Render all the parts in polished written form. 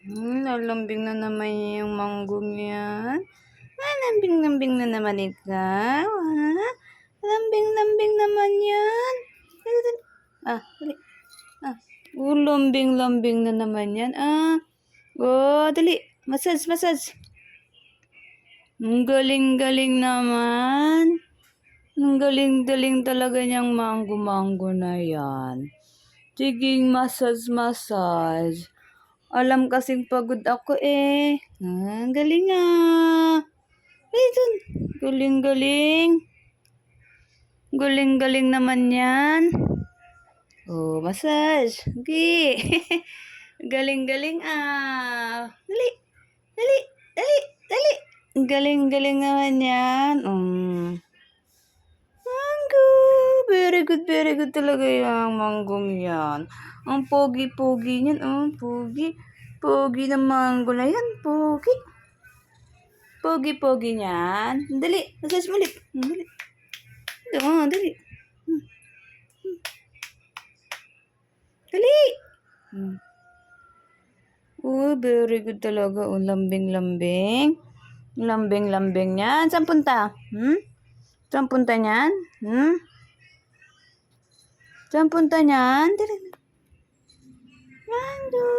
Nalambing na naman yung manggong yan. Lambing-lambing na naman ikaw, ha? Lambing-lambing naman yan. Dali, dali. Dali. Lambing-lambing na naman yan, dali. Massage, massage. Ang galing-galing naman. Ang galing-galing talaga niyang mango-mango na yan. Sige, massage, massage. Alam kasing pagod ako eh. Ang galing Ay, dun. Galing-galing. Galing-galing naman yan. Massage. Okay. Galing-galing Dali. Dali. Dali. Dali. Galing-galing naman yan. Mango. Very good talaga yung manggong yan. Ang pogi-pogi niyan. Pogi. Pogi na mango na yan. Pogi. Pogi-pogi niyan. Dali. Massage mo ulit. Dali. Dali. Dali. Very good talaga. Lambing-lambing. Lambing-lambing niyan. Saan punta? Saan punta niyan? Saan punta niyan? Dali. Mango.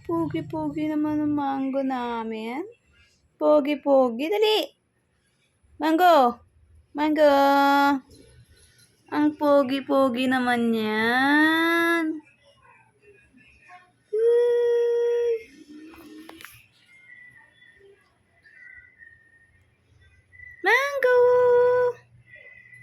Pogi-pogi naman ang mango namin. Pogi-pogi. Dali. Mango. Mango. Ang pogi-pogi naman yan.